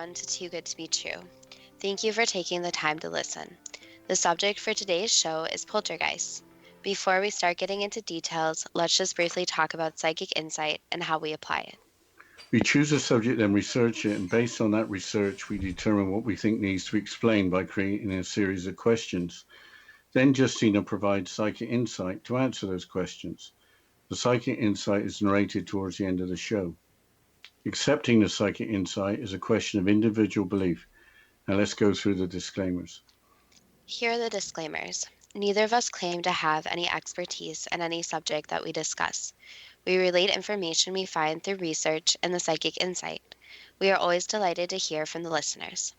everyone to Too Good to Be True. Thank you for taking the time to listen. The subject for today's show is poltergeists. Before we start getting into details, let's just briefly talk about psychic insight and how we apply it. We choose a subject and research it, and based on that research, we determine what we think needs to be explained by creating a series of questions. Then Justina provides psychic insight to answer those questions. The psychic insight is narrated towards the end of the show. Accepting the psychic insight is a question of individual belief. Now let's go through the disclaimers. Here are the disclaimers. Neither of us claim to have any expertise in any subject that we discuss. We relate information we find through research and the psychic insight. We are always delighted to hear from the listeners.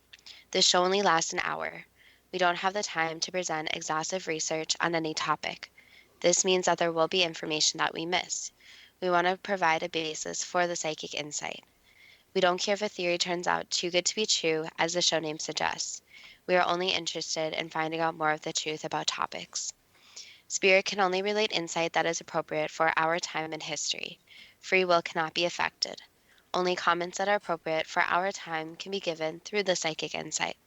The show only lasts an hour. We don't have the time to present exhaustive research on any topic. This means that there will be information that we miss. We want to provide a basis for the psychic insight. We don't care if a theory turns out too good to be true, as the show name suggests. We are only interested in finding out more of the truth about topics. Spirit can only relate insight that is appropriate for our time and history. Free will cannot be affected. Only comments that are appropriate for our time can be given through the psychic insight.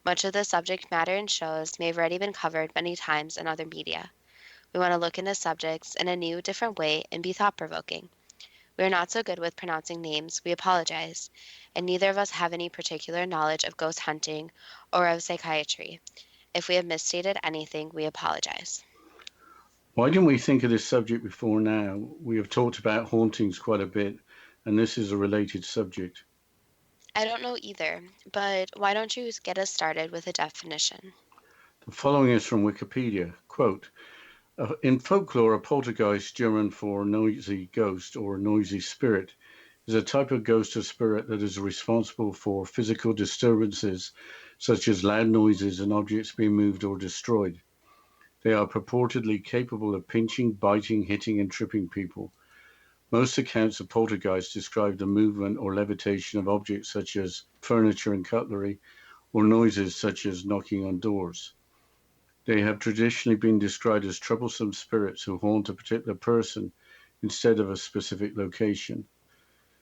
Much of the subject matter in shows may have already been covered many times in other media. We want to look into subjects in a new, different way and be thought-provoking. We are not so good with pronouncing names, we apologize, and neither of us have any particular knowledge of ghost hunting or of psychiatry. If we have misstated anything, we apologize. Why didn't we think of this subject before now? We have talked about hauntings quite a bit, and this is a related subject. I don't know either, but why don't you get us started with a definition? The following is from Wikipedia. Quote, in folklore, a poltergeist, German for noisy ghost or noisy spirit, is a type of ghost or spirit that is responsible for physical disturbances such as loud noises and objects being moved or destroyed. They are purportedly capable of pinching, biting, hitting, and tripping people. Most accounts of poltergeists describe the movement or levitation of objects such as furniture and cutlery, or noises such as knocking on doors. They have traditionally been described as troublesome spirits who haunt a particular person instead of a specific location.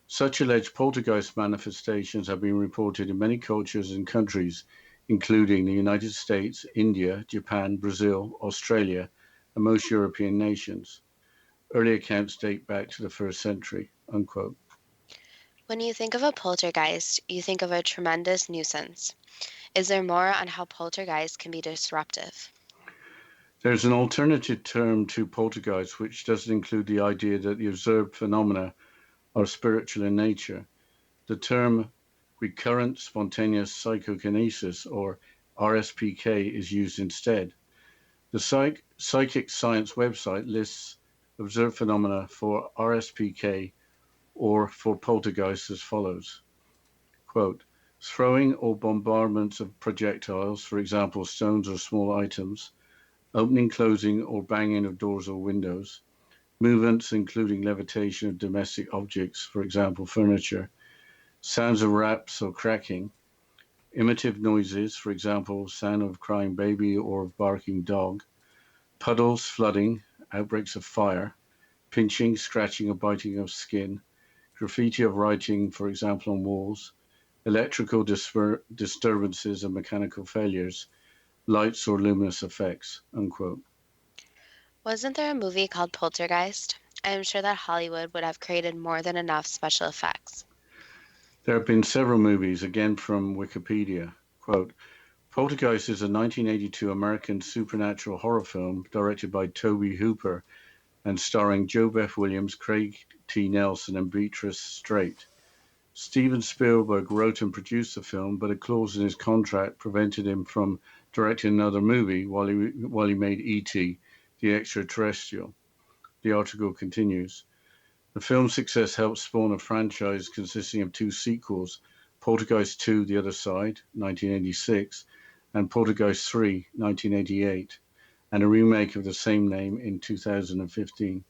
Such alleged poltergeist manifestations have been reported in many cultures and countries, including the United States, India, Japan, Brazil, Australia, and most European nations. Early accounts date back to the 1st century, unquote. When you think of a poltergeist, you think of a tremendous nuisance. Is there more on how poltergeist can be disruptive? There's an alternative term to poltergeist which doesn't include the idea that the observed phenomena are spiritual in nature. The term recurrent spontaneous psychokinesis, or RSPK, is used instead. The Psychic Science website lists observed phenomena for RSPK or for poltergeist as follows. Quote, throwing or bombardments of projectiles, for example, stones or small items, opening, closing, or banging of doors or windows, movements including levitation of domestic objects, for example, furniture, sounds of raps or cracking, imitative noises, for example, sound of crying baby or of barking dog, puddles, flooding, outbreaks of fire, pinching, scratching or biting of skin, graffiti of writing, for example, on walls, electrical disturbances and mechanical failures, lights or luminous effects, unquote. Wasn't there a movie called Poltergeist? I am sure that Hollywood would have created more than enough special effects. There have been several movies, again from Wikipedia. Quote, Poltergeist is a 1982 American supernatural horror film directed by Tobe Hooper and starring Jo Beth Williams, Craig T. Nelson, and Beatrice Straight. Steven Spielberg wrote and produced the film, but a clause in his contract prevented him from directing another movie while he made E.T., the Extraterrestrial. The article continues. The film's success helped spawn a franchise consisting of two sequels, Poltergeist 2, The Other Side, 1986, and Poltergeist 3, 1988, and a remake of the same name in 2015.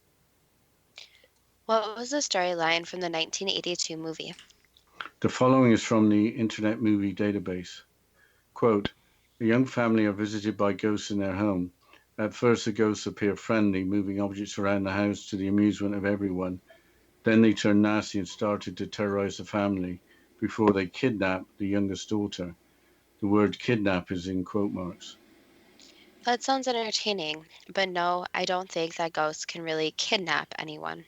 What was the storyline from the 1982 movie? The following is from the Internet Movie Database. Quote, a young family are visited by ghosts in their home. At first, the ghosts appear friendly, moving objects around the house to the amusement of everyone. Then they turn nasty and started to terrorize the family, before they kidnap the youngest daughter. The word kidnap is in quote marks. That sounds entertaining, but no, I don't think that ghosts can really kidnap anyone.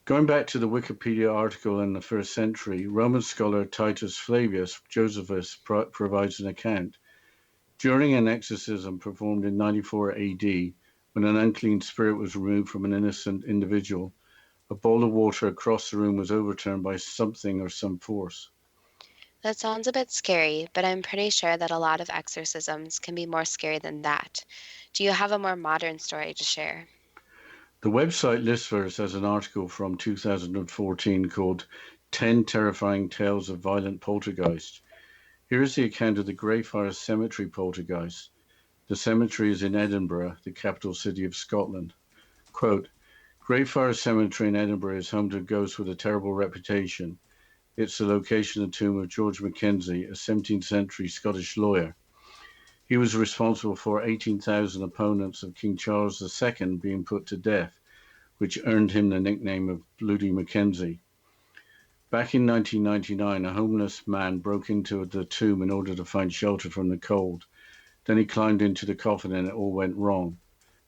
Going back to the Wikipedia article in the 1st century, Roman scholar Titus Flavius Josephus provides an account. During an exorcism performed in 94 AD, when an unclean spirit was removed from an innocent individual, a bowl of water across the room was overturned by something or some force. That sounds a bit scary, but I'm pretty sure that a lot of exorcisms can be more scary than that. Do you have a more modern story to share? The website Listverse has an article from 2014 called 10 Terrifying Tales of Violent Poltergeist. Here is the account of the Greyfriars Cemetery poltergeist. The cemetery is in Edinburgh, the capital city of Scotland. Quote, Greyfriars Cemetery in Edinburgh is home to a ghost with a terrible reputation. It's the location of the tomb of George Mackenzie, a 17th century Scottish lawyer. He was responsible for 18,000 opponents of King Charles II being put to death, which earned him the nickname of Bloody Mackenzie. Back in 1999, a homeless man broke into the tomb in order to find shelter from the cold. Then he climbed into the coffin and it all went wrong.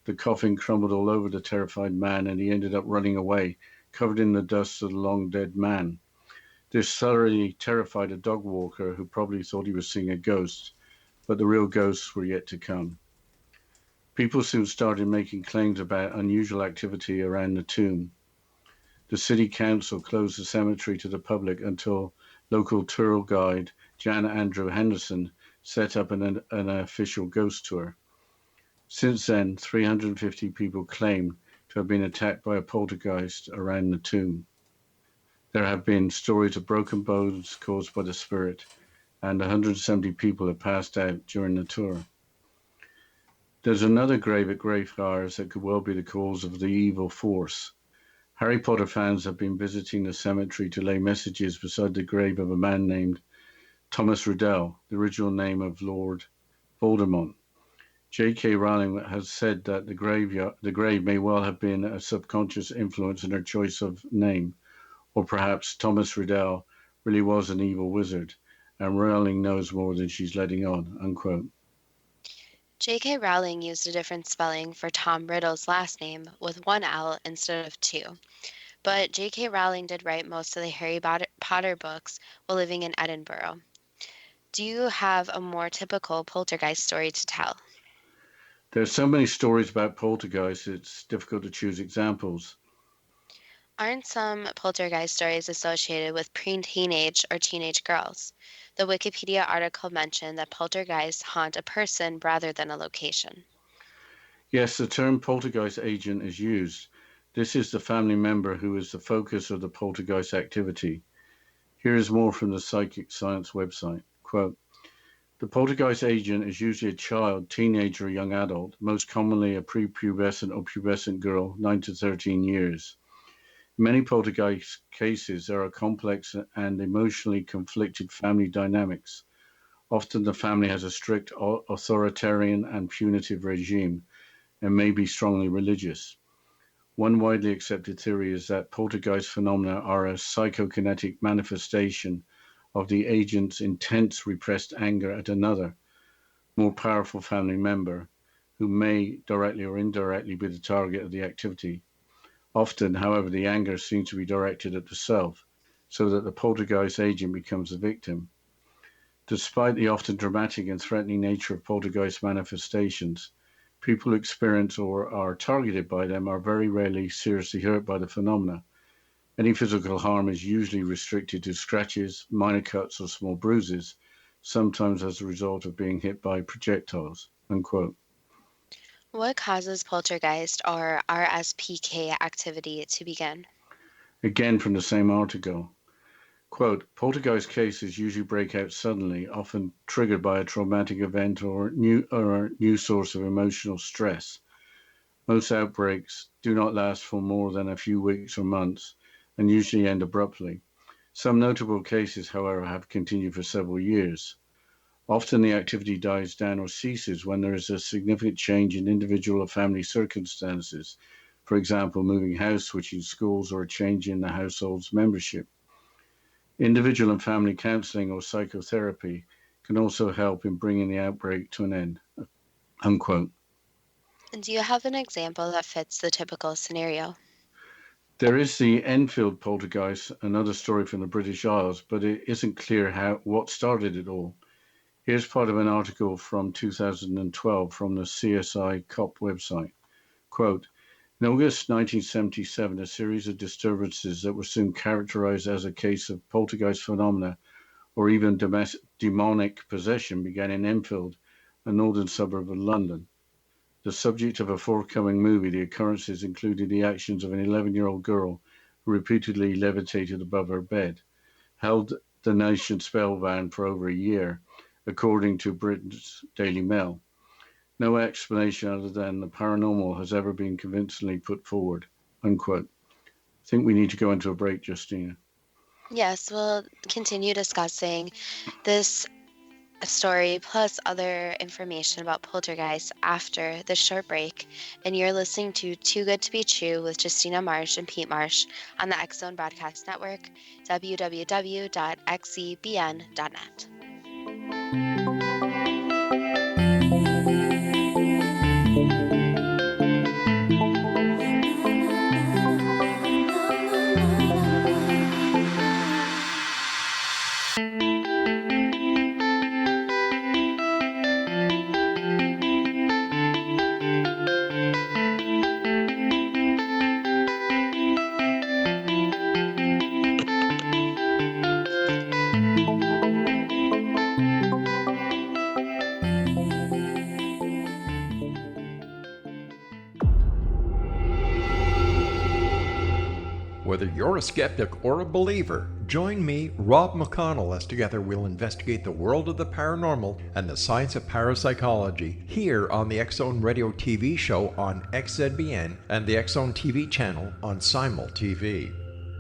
The coffin crumbled all over the terrified man and he ended up running away, covered in the dust of the long dead man. This thoroughly terrified a dog walker who probably thought he was seeing a ghost, but the real ghosts were yet to come. People soon started making claims about unusual activity around the tomb. The city council closed the cemetery to the public until local tour guide Jan Andrew Henderson set up an official ghost tour. Since then, 350 people claim to have been attacked by a poltergeist around the tomb. There have been stories of broken bones caused by the spirit, and 170 people have passed out during the tour. There's another grave at Greyfriars that could well be the cause of the evil force. Harry Potter fans have been visiting the cemetery to lay messages beside the grave of a man named Thomas Riddell, the original name of Lord Voldemort. J.K. Rowling has said that the grave may well have been a subconscious influence in her choice of name, or perhaps Thomas Riddell really was an evil wizard, and Rowling knows more than she's letting on, unquote. J.K. Rowling used a different spelling for Tom Riddle's last name with one L instead of two. But J.K. Rowling did write most of the Harry Potter books while living in Edinburgh. Do you have a more typical poltergeist story to tell? There's so many stories about poltergeists, it's difficult to choose examples. Aren't some poltergeist stories associated with pre-teenage or teenage girls? The Wikipedia article mentioned that poltergeists haunt a person rather than a location. Yes, the term poltergeist agent is used. This is the family member who is the focus of the poltergeist activity. Here is more from the Psychic Science website. Quote, the poltergeist agent is usually a child, teenager, or young adult, most commonly a prepubescent or pubescent girl, 9 to 13 years. In many poltergeist cases, there are complex and emotionally conflicted family dynamics. Often the family has a strict authoritarian and punitive regime and may be strongly religious. One widely accepted theory is that poltergeist phenomena are a psychokinetic manifestation of the agent's intense repressed anger at another, more powerful family member, who may directly or indirectly be the target of the activity. Often, however, the anger seems to be directed at the self, so that the poltergeist agent becomes the victim. Despite the often dramatic and threatening nature of poltergeist manifestations, people who experience or are targeted by them are very rarely seriously hurt by the phenomena. Any physical harm is usually restricted to scratches, minor cuts, or small bruises, sometimes as a result of being hit by projectiles, unquote. What causes poltergeist or RSPK activity to begin? Again from the same article. Quote, poltergeist cases usually break out suddenly, often triggered by a traumatic event or new source of emotional stress. Most outbreaks do not last for more than a few weeks or months and usually end abruptly. Some notable cases, however, have continued for several years. Often the activity dies down or ceases when there is a significant change in individual or family circumstances, for example, moving house, switching schools, or a change in the household's membership. Individual and family counseling or psychotherapy can also help in bringing the outbreak to an end." Unquote. And do you have an example that fits the typical scenario? There is the Enfield poltergeist, another story from the British Isles, but it isn't clear what started it all. Here's part of an article from 2012 from the CSI COP website. Quote, "In August 1977, a series of disturbances that were soon characterized as a case of poltergeist phenomena or even demonic possession began in Enfield, a northern suburb of London. The subject of a forthcoming movie, the occurrences included the actions of an 11-year-old girl who repeatedly levitated above her bed, held the nation spellbound for over a year, according to Britain's Daily Mail. No explanation other than the paranormal has ever been convincingly put forward." Unquote. I think we need to go into a break, Justina. Yes, we'll continue discussing this story plus other information about poltergeists after this short break. And you're listening to Too Good to Be True with Justina Marsh and Pete Marsh on the X Zone Broadcast Network, www.xzbn.net. Whether you're a skeptic or a believer, join me, Rob McConnell, as together we'll investigate the world of the paranormal and the science of parapsychology here on the X Zone Radio TV show on XZBN and the X Zone TV channel on Simul TV.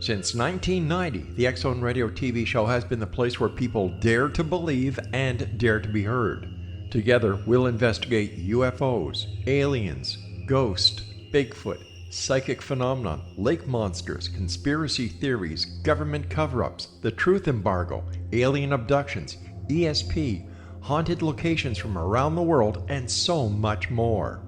Since 1990, the X Zone Radio TV show has been the place where people dare to believe and dare to be heard. Together, we'll investigate UFOs, aliens, ghosts, Bigfoot, psychic phenomenon, lake monsters, conspiracy theories, government cover-ups, the truth embargo, alien abductions, ESP, haunted locations from around the world, and so much more.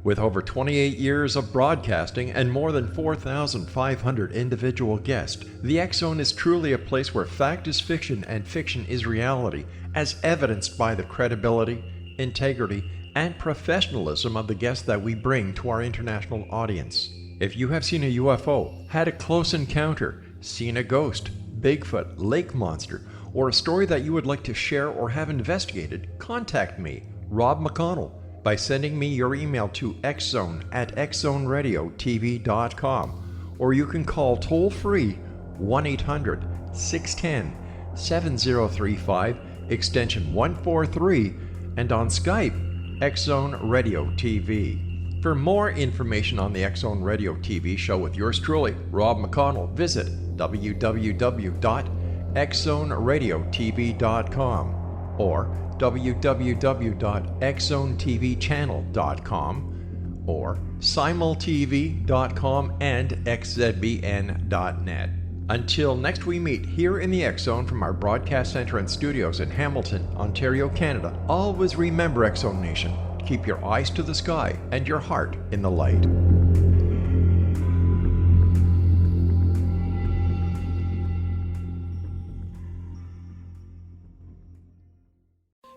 With over 28 years of broadcasting and more than 4,500 individual guests, the X Zone is truly a place where fact is fiction and fiction is reality, as evidenced by the credibility, integrity, and professionalism of the guests that we bring to our international audience. If you have seen a UFO, had a close encounter, seen a ghost, Bigfoot, lake monster, or a story that you would like to share or have investigated, contact me, Rob McConnell, by sending me your email to xzone@xzoneradiotv.com, or you can call toll-free 1-800-610-7035, extension 143, and on Skype, X Zone Radio TV. For more information on the X Zone Radio TV show with yours truly, Rob McConnell, visit www.xzoneradiotv.com or www.xzonetvchannel.com or simultv.com and xzbn.net. Until next we meet here in the X Zone from our broadcast center and studios in Hamilton, Ontario, Canada, always remember, X Zone Nation, keep your eyes to the sky and your heart in the light.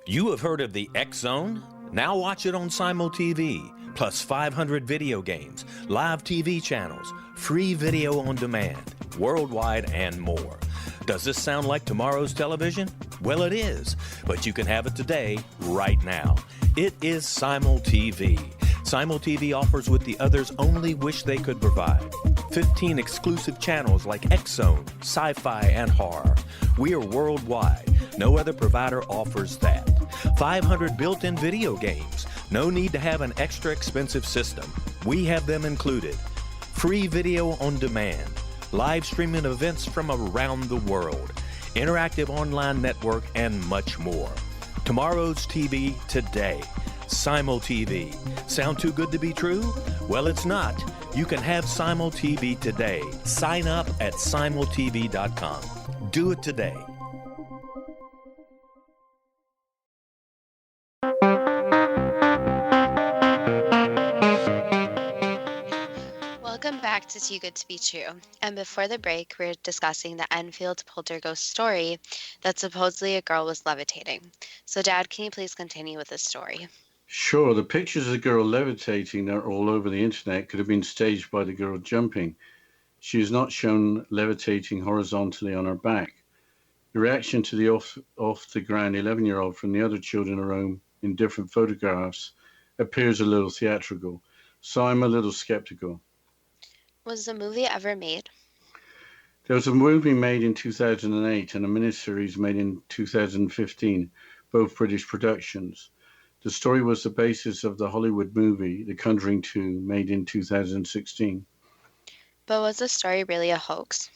You have heard of the X Zone? Now watch it on Simul TV, plus 500 video games, live TV channels, free video on demand, worldwide, and more. Does this sound like tomorrow's television? Well, it is, but you can have it today, right now. It is Simul TV. Simul TV offers what the others only wish they could provide. 15 exclusive channels like X Zone, sci-fi, and horror. We are worldwide. No other provider offers that. 500 built-in video games. No need to have an extra expensive system. We have them included. Free video on demand. Live streaming events from around the world. Interactive online network, and much more. Tomorrow's TV today. Simul TV. Sound too good to be true? Well, it's not. You can have Simul TV today. Sign up at simultv.com. Do it today. Welcome back to Too Good to Be True. And before the break, we were discussing the Enfield poltergeist story that supposedly a girl was levitating. So, Dad, can you please continue with this story? Sure, the pictures of the girl levitating that are all over the internet could have been staged by the girl jumping. She is not shown levitating horizontally on her back. The reaction to the off-the-ground 11-year-old from the other children in the room in different photographs appears a little theatrical, so I'm a little skeptical. Was the movie ever made? There was a movie made in 2008 and a miniseries made in 2015, both British productions. The story was the basis of the Hollywood movie The Conjuring 2, made in 2016. But was the story really a hoax?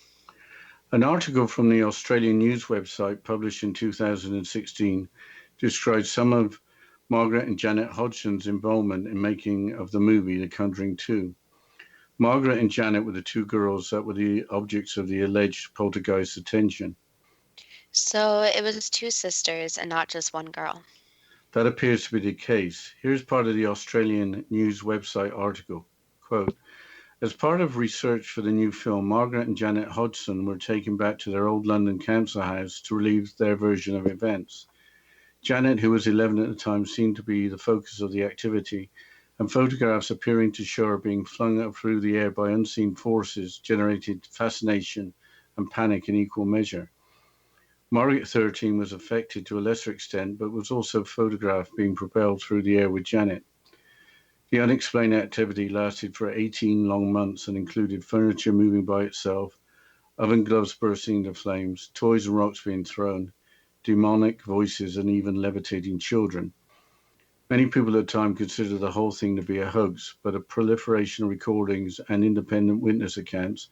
An article from the Australian news website published in 2016 described some of Margaret and Janet Hodgson's involvement in making of the movie The Conjuring 2. Margaret and Janet were the two girls that were the objects of the alleged poltergeist attention. So it was two sisters and not just one girl. That appears to be the case. Here's part of the Australian news website article. Quote, as part of research for the new film, Margaret and Janet Hodgson were taken back to their old London council house to relive their version of events. Janet, who was 11 at the time, seemed to be the focus of the activity, and photographs appearing to show her being flung up through the air by unseen forces generated fascination and panic in equal measure. Margaret, 13, was affected to a lesser extent, but was also photographed being propelled through the air with Janet. The unexplained activity lasted for 18 long months and included furniture moving by itself, oven gloves bursting into flames, toys and rocks being thrown, demonic voices, and even levitating children. Many people at the time considered the whole thing to be a hoax, but a proliferation of recordings and independent witness accounts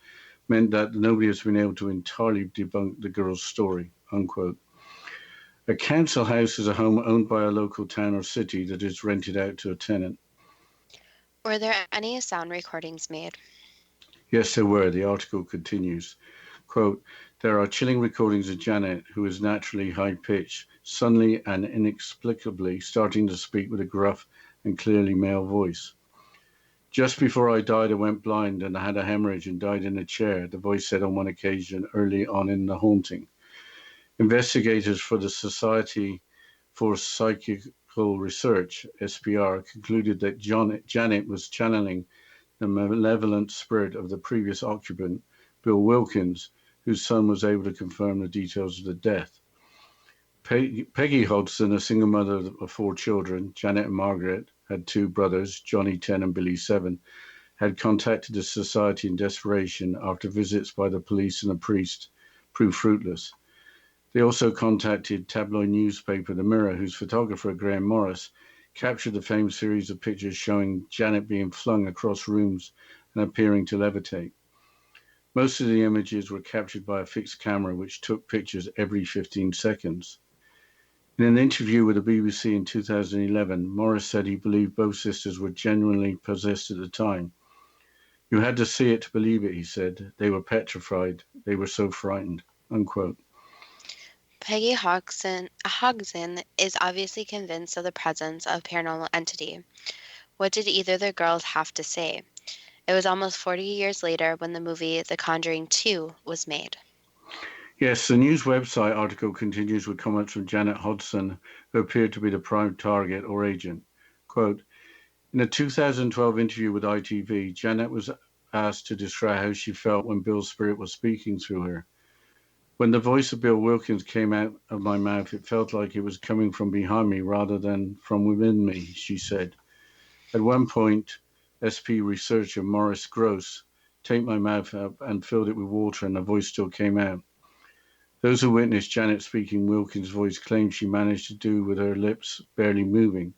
meant that nobody has been able to entirely debunk the girl's story, unquote. A council house is a home owned by a local town or city that is rented out to a tenant. Were there any sound recordings made? Yes, there were. The article continues. Quote, there are chilling recordings of Janet, who is naturally high-pitched, suddenly and inexplicably starting to speak with a gruff and clearly male voice. Just before I died, I went blind and I had a hemorrhage and died in a chair, the voice said on one occasion early on in the haunting. Investigators for the Society for Psychical Research, SPR, concluded that Janet was channeling the malevolent spirit of the previous occupant, Bill Wilkins, whose son was able to confirm the details of the death. Peggy Hodgson, a single mother of 4 children, Janet and Margaret, had 2 brothers, Johnny 10 and Billy 7, had contacted the society in desperation after visits by the police and a priest proved fruitless. They also contacted tabloid newspaper The Mirror, whose photographer, Graham Morris, captured the famed series of pictures showing Janet being flung across rooms and appearing to levitate. Most of the images were captured by a fixed camera, which took pictures every 15 seconds. In an interview with the BBC in 2011, Morris said he believed both sisters were genuinely possessed at the time. You had to see it to believe it, he said. They were petrified. They were so frightened, unquote. Peggy Hodgson is obviously convinced of the presence of paranormal entity. What did either of the girls have to say? It was almost 40 years later when the movie The Conjuring 2 was made. Yes, the news website article continues with comments from Janet Hodgson, who appeared to be the prime target or agent. Quote, in a 2012 interview with ITV, Janet was asked to describe how she felt when Bill's spirit was speaking through her. When the voice of Bill Wilkins came out of my mouth, it felt like it was coming from behind me rather than from within me, she said. At one point, SP researcher Maurice Gross taped my mouth up and filled it with water, and the voice still came out. Those who witnessed Janet speaking Wilkins' voice claimed she managed to do with her lips barely moving.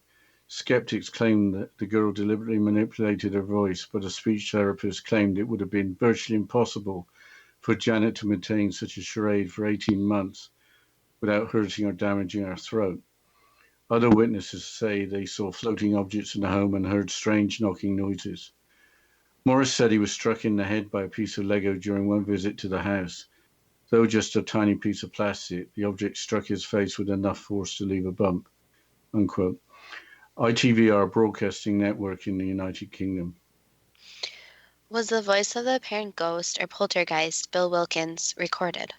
Skeptics claimed that the girl deliberately manipulated her voice, but a speech therapist claimed it would have been virtually impossible for Janet to maintain such a charade for 18 months without hurting or damaging her throat. Other witnesses say they saw floating objects in the home and heard strange knocking noises. Morris said he was struck in the head by a piece of Lego during one visit to the house. Though just a tiny piece of plastic, the object struck his face with enough force to leave a bump, unquote. ITVR broadcasting network in the United Kingdom. Was the voice of the apparent ghost or poltergeist, Bill Wilkins, recorded?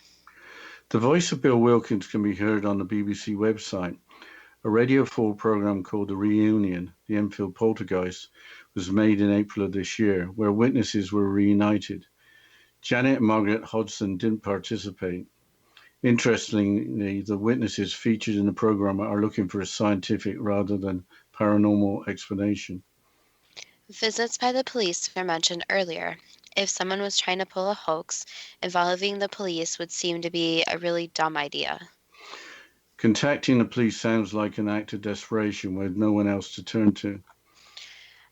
The voice of Bill Wilkins can be heard on the BBC website. A Radio 4 program called The Reunion, the Enfield Poltergeist, was made in April of this year, where witnesses were reunited. Janet and Margaret Hodgson didn't participate. Interestingly, the witnesses featured in the program are looking for a scientific rather than paranormal explanation. Visits by the police were mentioned earlier. If someone was trying to pull a hoax, involving the police would seem to be a really dumb idea. Contacting the police sounds like an act of desperation with no one else to turn to.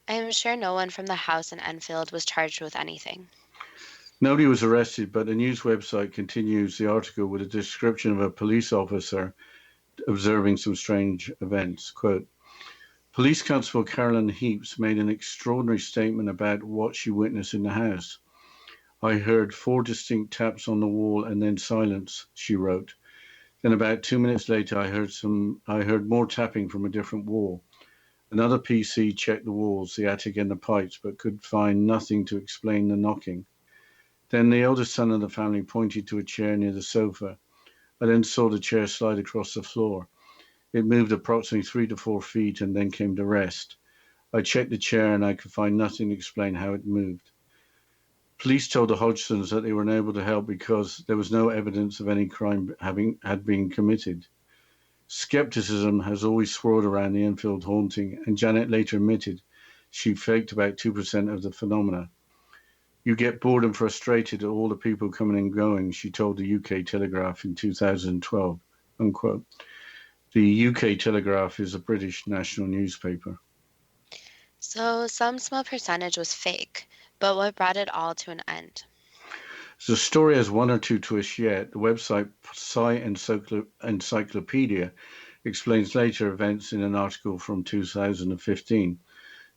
I am sure no one from the house in Enfield was charged with anything. Nobody was arrested, but the news website continues the article with a description of a police officer observing some strange events. Quote, Police Constable Carolyn Heaps made an extraordinary statement about what she witnessed in the house. I heard 4 distinct taps on the wall and then silence, she wrote. Then about 2 minutes later, I heard more tapping from a different wall. Another PC checked the walls, the attic and the pipes, but could find nothing to explain the knocking. Then the eldest son of the family pointed to a chair near the sofa. I then saw the chair slide across the floor. It moved approximately 3 to 4 feet and then came to rest. I checked the chair and I could find nothing to explain how it moved. Police told the Hodgsons that they were unable to help because there was no evidence of any crime had been committed. Skepticism has always swirled around the Enfield haunting, and Janet later admitted she faked about 2% of the phenomena. You get bored and frustrated at all the people coming and going, she told the UK Telegraph in 2012, unquote. The UK Telegraph is a British national newspaper. So some small percentage was fake, but what brought it all to an end? The story has 1 or 2 twists yet. The website Psi Encyclopedia explains later events in an article from 2015.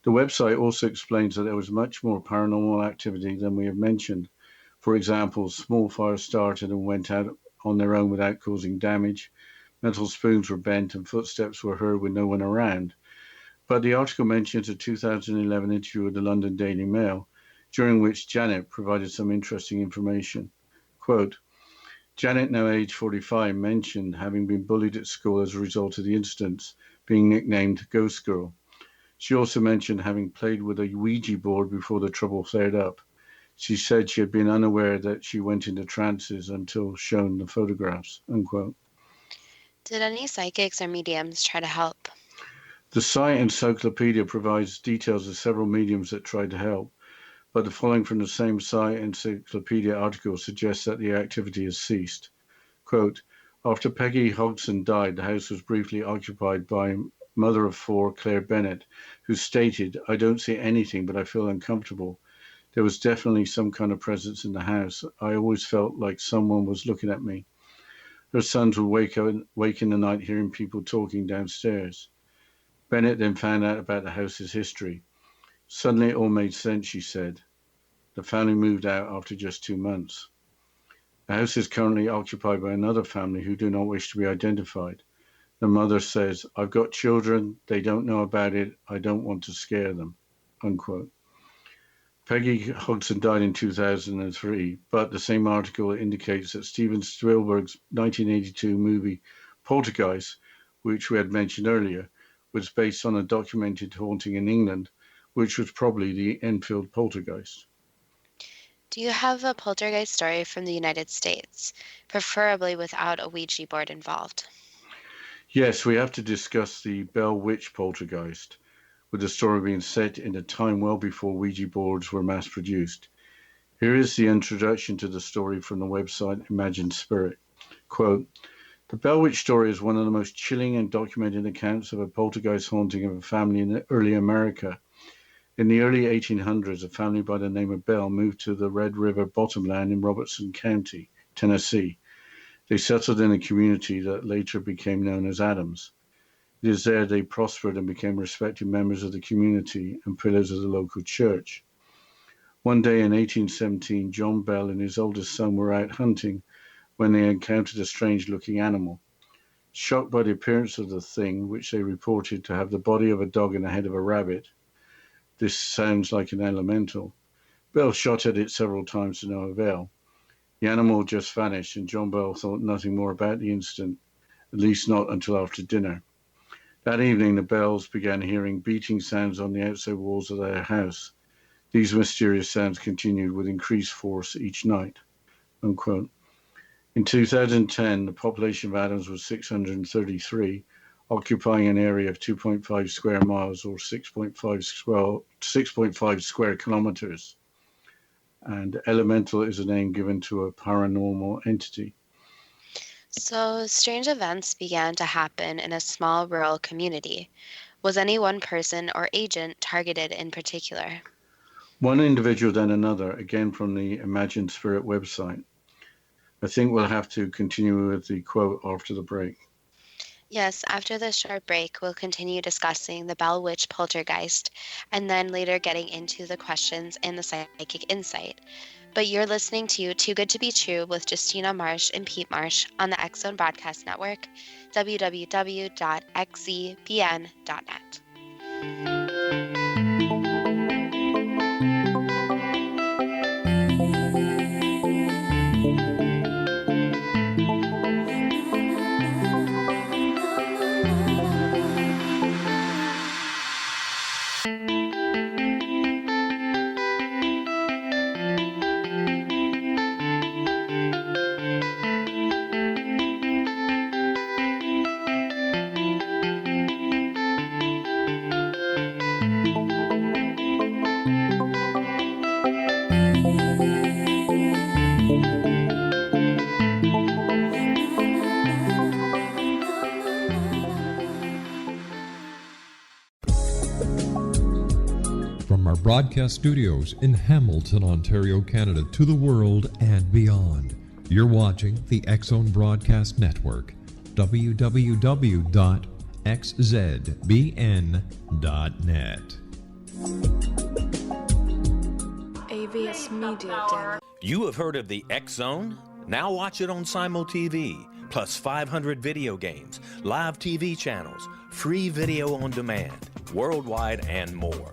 The website also explains that there was much more paranormal activity than we have mentioned. For example, small fires started and went out on their own without causing damage. Metal spoons were bent and footsteps were heard with no one around. But the article mentions a 2011 interview with the London Daily Mail, during which Janet provided some interesting information. Quote, Janet, now age 45, mentioned having been bullied at school as a result of the incidents, being nicknamed Ghost Girl. She also mentioned having played with a Ouija board before the trouble flared up. She said she had been unaware that she went into trances until shown the photographs, unquote. Did any psychics or mediums try to help? The Psi Encyclopedia provides details of several mediums that tried to help, but the following from the same Psi Encyclopedia article suggests that the activity has ceased. Quote, after Peggy Hodgson died, the house was briefly occupied by mother of 4, Claire Bennett, who stated, I don't see anything, but I feel uncomfortable. There was definitely some kind of presence in the house. I always felt like someone was looking at me. Her sons would wake in the night hearing people talking downstairs. Bennett then found out about the house's history. Suddenly it all made sense, she said. The family moved out after just 2 months. The house is currently occupied by another family who do not wish to be identified. The mother says, I've got children, they don't know about it, I don't want to scare them, unquote. Peggy Hodgson died in 2003, but the same article indicates that Steven Spielberg's 1982 movie Poltergeists, which we had mentioned earlier, was based on a documented haunting in England, which was probably the Enfield Poltergeist. Do you have a poltergeist story from the United States, preferably without a Ouija board involved? Yes, we have to discuss the Bell Witch Poltergeist, with the story being set in a time well before Ouija boards were mass-produced. Here is the introduction to the story from the website Imagine Spirit. Quote, the Bell Witch story is one of the most chilling and documented accounts of a poltergeist haunting of a family in early America. In the early 1800s, a family by the name of Bell moved to the Red River Bottomland in Robertson County, Tennessee. They settled in a community that later became known as Adams. It is there they prospered and became respected members of the community and pillars of the local church. One day in 1817, John Bell and his oldest son were out hunting when they encountered a strange-looking animal. Shocked by the appearance of the thing, which they reported to have the body of a dog and the head of a rabbit, this sounds like an elemental, Bell shot at it several times to no avail. The animal just vanished, and John Bell thought nothing more about the incident, at least not until after dinner. That evening, the Bells began hearing beating sounds on the outside walls of their house. These mysterious sounds continued with increased force each night." Unquote. In 2010, the population of Adams was 633, occupying an area of 2.5 square miles or 6.5 square kilometers. And elemental is a name given to a paranormal entity. So, strange events began to happen in a small rural community. Was any one person or agent targeted in particular? One individual, then another, again from the Imagined Spirit website. I think we'll have to continue with the quote after the break. Yes, after this short break, we'll continue discussing the Bell Witch Poltergeist and then later getting into the questions and the psychic insight. But you're listening to Too Good to Be True with Justina Marsh and Pete Marsh on the X Zone Broadcast Network, www.xzbn.net. Broadcast studios in Hamilton, Ontario, Canada, to the world and beyond. You're watching the X Zone Broadcast Network, www.xzbn.net. AVS Media Den. You have heard of the X Zone? Now watch it on Simul TV, plus 500 video games, live TV channels, free video on demand, worldwide, and more.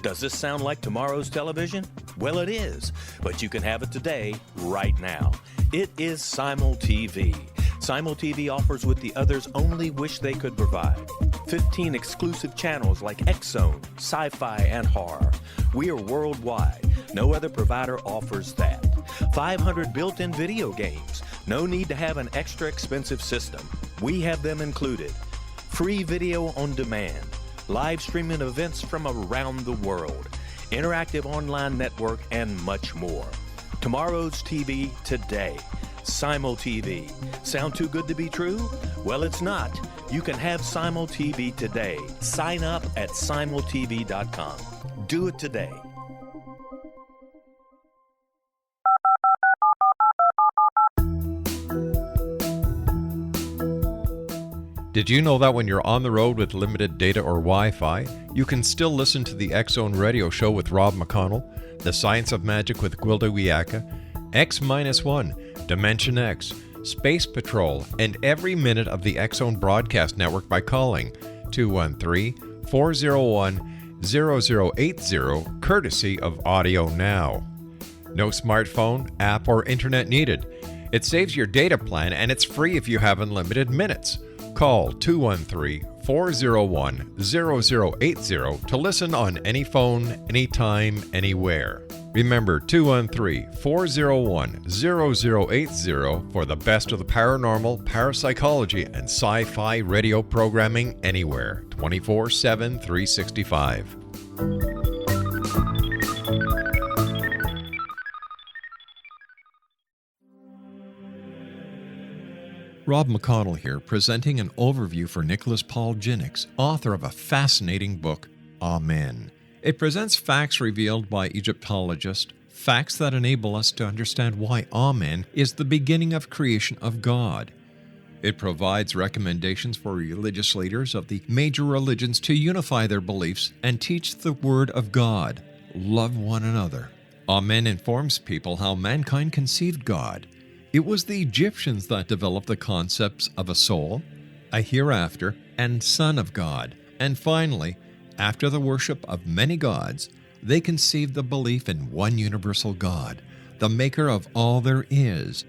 Does this sound like tomorrow's television? Well, it is, but you can have it today, right now. It is Simul TV. Simul TV offers what the others only wish they could provide. 15 exclusive channels like X Zone, sci-fi, and horror. We are worldwide. No other provider offers that. 500 built-in video games. No need to have an extra expensive system. We have them included. Free video on demand. Live streaming events from around the world, interactive online network, and much more. Tomorrow's TV today. Simul TV. Sound too good to be true? Well, it's not. You can have Simul TV today. Sign up at simultv.com. Do it today. Did you know that when you're on the road with limited data or Wi-Fi, you can still listen to the X Zone Radio Show with Rob McConnell, The Science of Magic with Gwilda Wiyaka, X-1, Dimension X, Space Patrol, and every minute of the X Zone Broadcast Network by calling 213-401-0080, courtesy of Audio Now. No smartphone, app, or internet needed. It saves your data plan and it's free if you have unlimited minutes. Call 213-401-0080 to listen on any phone, anytime, anywhere. Remember 213-401-0080 for the best of the paranormal, parapsychology, and sci-fi radio programming anywhere, 24/7, 365. Rob McConnell here, presenting an overview for Nicholas Paul Jennings, author of a fascinating book, Amen. It presents facts revealed by Egyptologists, facts that enable us to understand why Amen is the beginning of creation of God. It provides recommendations for religious leaders of the major religions to unify their beliefs and teach the Word of God. Love one another. Amen informs people how mankind conceived God. It was the Egyptians that developed the concepts of a soul, a hereafter, and Son of God. And finally, after the worship of many gods, they conceived the belief in one universal God, the maker of all there is.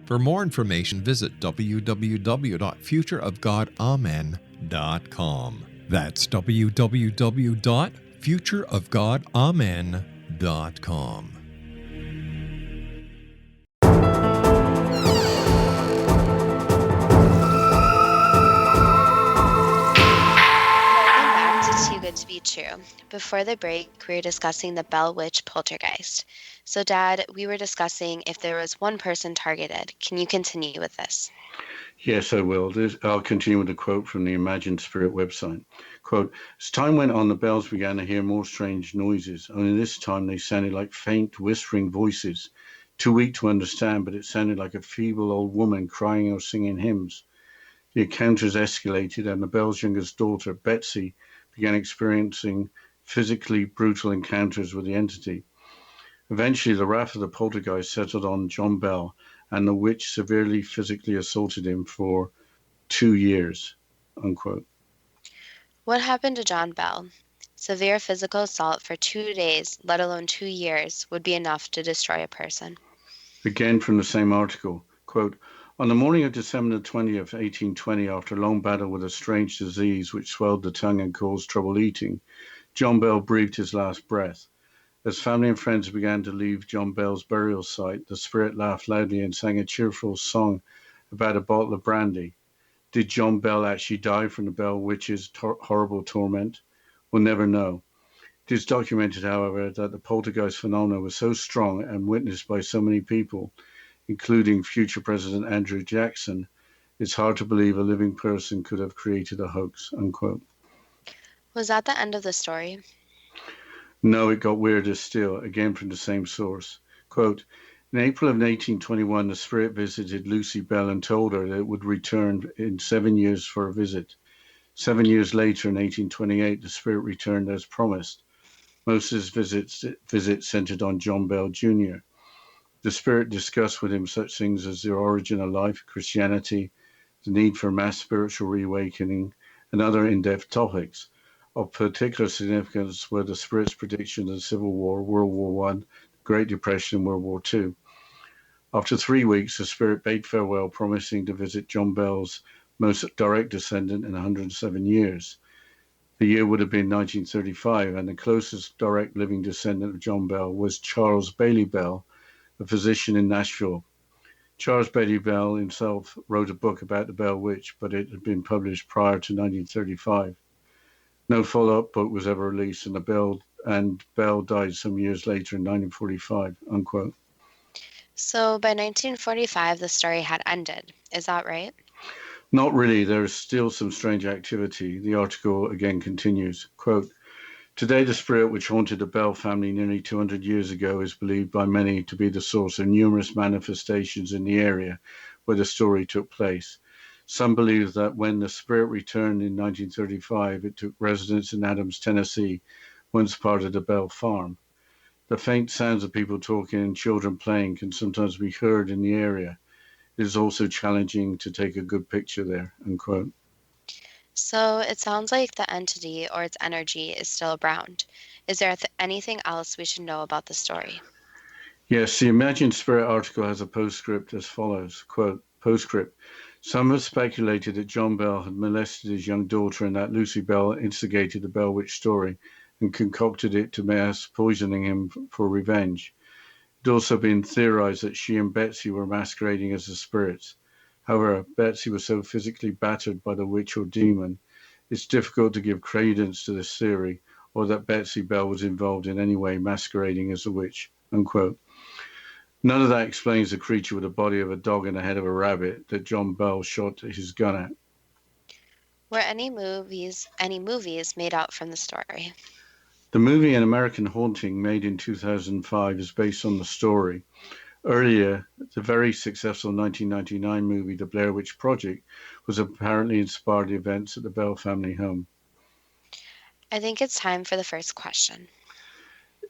For more information, visit www.futureofgodamen.com. That's www.futureofgodamen.com. Welcome back to Too Good to Be True. Before the break, we were discussing the Bell Witch poltergeist. So, Dad, we were discussing if there was one person targeted. Can you continue with this? Yes, I will. I'll continue with a quote from the Imagined Spirit website. Quote, as time went on, the bells began to hear more strange noises. Only this time they sounded like faint, whispering voices. Too weak to understand, but it sounded like a feeble old woman crying or singing hymns. The encounters escalated, and the bell's youngest daughter, Betsy, began experiencing physically brutal encounters with the entity. Eventually, the wrath of the poltergeist settled on John Bell, and the witch severely physically assaulted him for 2 years, unquote. What happened to John Bell? Severe physical assault for 2 days, let alone 2 years, would be enough to destroy a person. Again from the same article, quote, on the morning of December the 20th, 1820, after a long battle with a strange disease which swelled the tongue and caused trouble eating, John Bell breathed his last breath. As family and friends began to leave John Bell's burial site, the spirit laughed loudly and sang a cheerful song about a bottle of brandy. Did John Bell actually die from the Bell Witch's horrible torment? We'll never know. It is documented, however, that the poltergeist phenomenon was so strong and witnessed by so many people, including future President Andrew Jackson, it's hard to believe a living person could have created a hoax, unquote. Was that the end of the story? No, it got weirder still, again from the same source. Quote, in April of 1821, the spirit visited Lucy Bell and told her that it would return in 7 years for a visit. 7 years later, in 1828, the spirit returned as promised. Most of his visits centered on John Bell Jr. The spirit discussed with him such things as the origin of life, Christianity, the need for mass spiritual reawakening, and other in-depth topics. Of particular significance were the spirit's prediction of the Civil War, World War I, the Great Depression, and World War II. After 3 weeks, the spirit bade farewell, promising to visit John Bell's most direct descendant in 107 years. The year would have been 1935, and the closest direct living descendant of John Bell was Charles Bailey Bell, a physician in Nashville. Charles Bailey Bell himself wrote a book about the Bell Witch, but it had been published prior to 1935. No follow-up book was ever released, and Bell died some years later in 1945, unquote. So by 1945, the story had ended. Is that right? Not really. There is still some strange activity. The article again continues, quote, today the spirit which haunted the Bell family nearly 200 years ago is believed by many to be the source of numerous manifestations in the area where the story took place. Some believe that when the spirit returned in 1935, it took residence in Adams, Tennessee, once part of the Bell farm. The faint sounds of people talking and children playing can sometimes be heard in the area. It is also challenging to take a good picture there, unquote. So it sounds like the entity or its energy is still around. Is there anything else we should know about the story? Yes, the Imagined Spirit article has a postscript as follows, quote, postscript. Some have speculated that John Bell had molested his young daughter and that Lucy Bell instigated the Bell Witch story and concocted it to mass poisoning him for revenge. It had also been theorized that she and Betsy were masquerading as the spirits. However, Betsy was so physically battered by the witch or demon, it's difficult to give credence to this theory or that Betsy Bell was involved in any way masquerading as a witch, unquote. None of that explains the creature with the body of a dog and the head of a rabbit that John Bell shot his gun at. Were any movies made out from the story? The movie An American Haunting, made in 2005, is based on the story. Earlier, the very successful 1999 movie The Blair Witch Project was apparently inspired by the events at the Bell family home. I think it's time for the first question.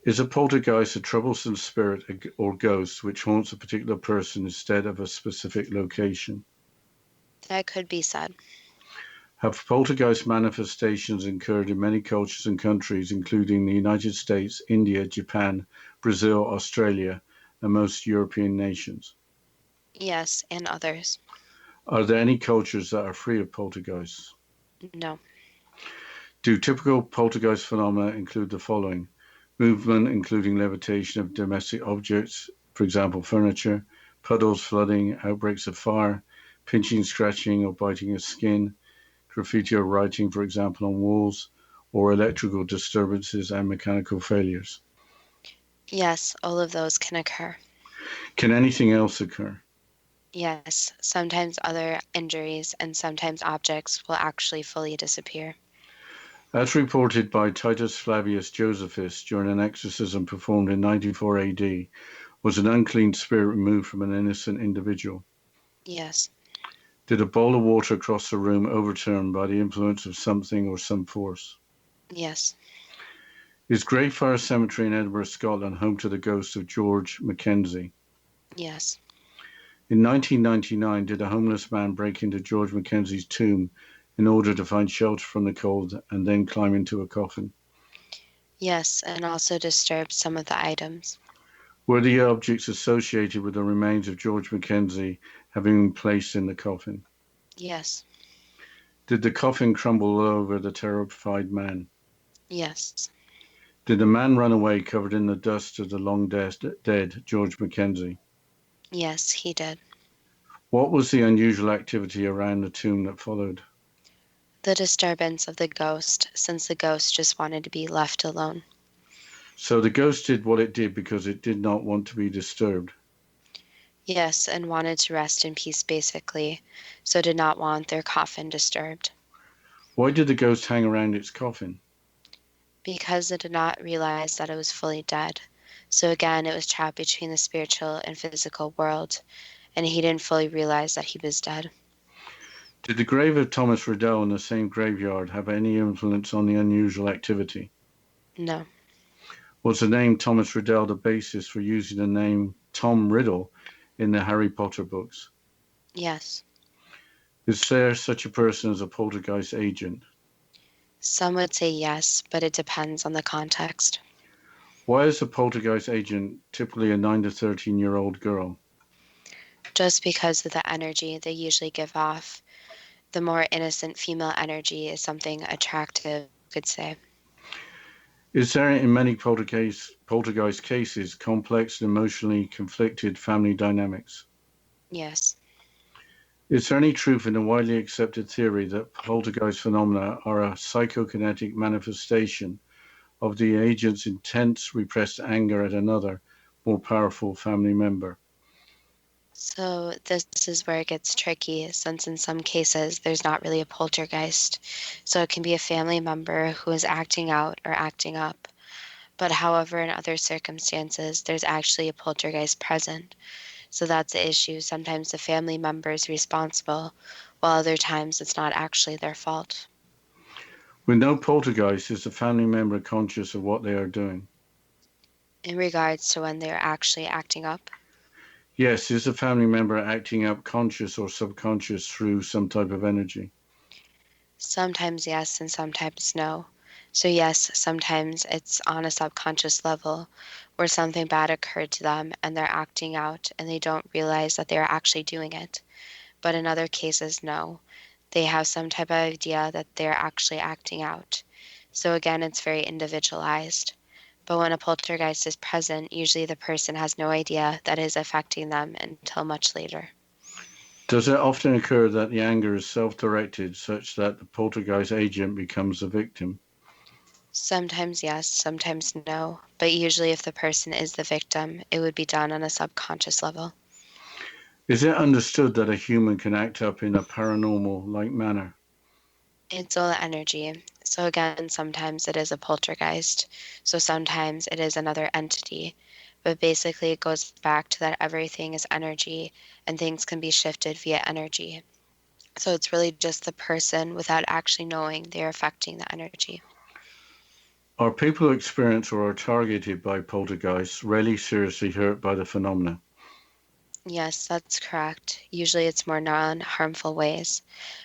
Is a poltergeist a troublesome spirit or ghost which haunts a particular person instead of a specific location? That could be said. Have poltergeist manifestations occurred in many cultures and countries, including the United States, India, Japan, Brazil, Australia, and most European nations? Yes, and others. Are there any cultures that are free of poltergeists? No. Do typical poltergeist phenomena include the following? Movement, including levitation of domestic objects, for example, furniture, puddles, flooding, outbreaks of fire, pinching, scratching, or biting of skin, graffiti or writing, for example, on walls, or electrical disturbances and mechanical failures. Yes, all of those can occur. Can anything else occur? Yes, sometimes other injuries and sometimes objects will actually fully disappear. As reported by Titus Flavius Josephus during an exorcism performed in 94 AD, was an unclean spirit removed from an innocent individual? Yes. Did a bowl of water across the room overturn by the influence of something or some force? Yes. Is Greyfriars Cemetery in Edinburgh, Scotland, home to the ghost of George Mackenzie? Yes. In 1999, did a homeless man break into George Mackenzie's tomb in order to find shelter from the cold and then climb into a coffin? Yes, and also disturbed some of the items. Were the objects associated with the remains of George Mackenzie having been placed in the coffin? Yes. Did the coffin crumble over the terrified man? Yes. Did the man run away covered in the dust of the long dead George Mackenzie? Yes, he did. What was the unusual activity around the tomb that followed? The disturbance of the ghost, since the ghost just wanted to be left alone. So the ghost did what it did because it did not want to be disturbed. Yes, and wanted to rest in peace basically, so did not want their coffin disturbed. Why did the ghost hang around its coffin? Because it did not realize that it was fully dead. So again, it was trapped between the spiritual and physical world, and he didn't fully realize that he was dead. Did the grave of Thomas Riddell in the same graveyard have any influence on the unusual activity? No. Was the name Thomas Riddell the basis for using the name Tom Riddle in the Harry Potter books? Yes. Is there such a person as a poltergeist agent? Some would say yes, but it depends on the context. Why is a poltergeist agent typically a 9 to 13-year-old girl? Just because of the energy they usually give off. The more innocent female energy is something attractive, you could say. Is there in many poltergeist cases complex and emotionally conflicted family dynamics? Yes. Is there any truth in the widely accepted theory that poltergeist phenomena are a psychokinetic manifestation of the agent's intense repressed anger at another, more powerful family member? So this is where it gets tricky, since in some cases there's not really a poltergeist. So it can be a family member who is acting out or acting up. But however, in other circumstances, there's actually a poltergeist present. So that's the issue. Sometimes the family member is responsible, while other times it's not actually their fault. With no poltergeist, is the family member conscious of what they are doing? In regards to when they're actually acting up, Yes, is the family member acting up conscious or subconscious through some type of energy? sometimes yes and sometimes no. So yes, sometimes it's on a subconscious level where something bad occurred to them and they're acting out and they don't realize that they're actually doing it. But in other cases, no. They have some type of idea that they're actually acting out. So again, it's very individualized. But when a poltergeist is present, usually the person has no idea that it is affecting them until much later. Does it often occur that the anger is self-directed such that the poltergeist agent becomes the victim? Sometimes yes, sometimes no. But usually if the person is the victim, it would be done on a subconscious level. Is it understood that a human can act up in a paranormal-like manner? It's all energy. So again, sometimes it is a poltergeist. So sometimes it is another entity. But basically it goes back to that everything is energy and things can be shifted via energy. So it's really just the person without actually knowing they're affecting the energy. Are people who experience or are targeted by poltergeists rarely seriously hurt by the phenomena? Yes, that's correct. Usually it's more non-harmful ways,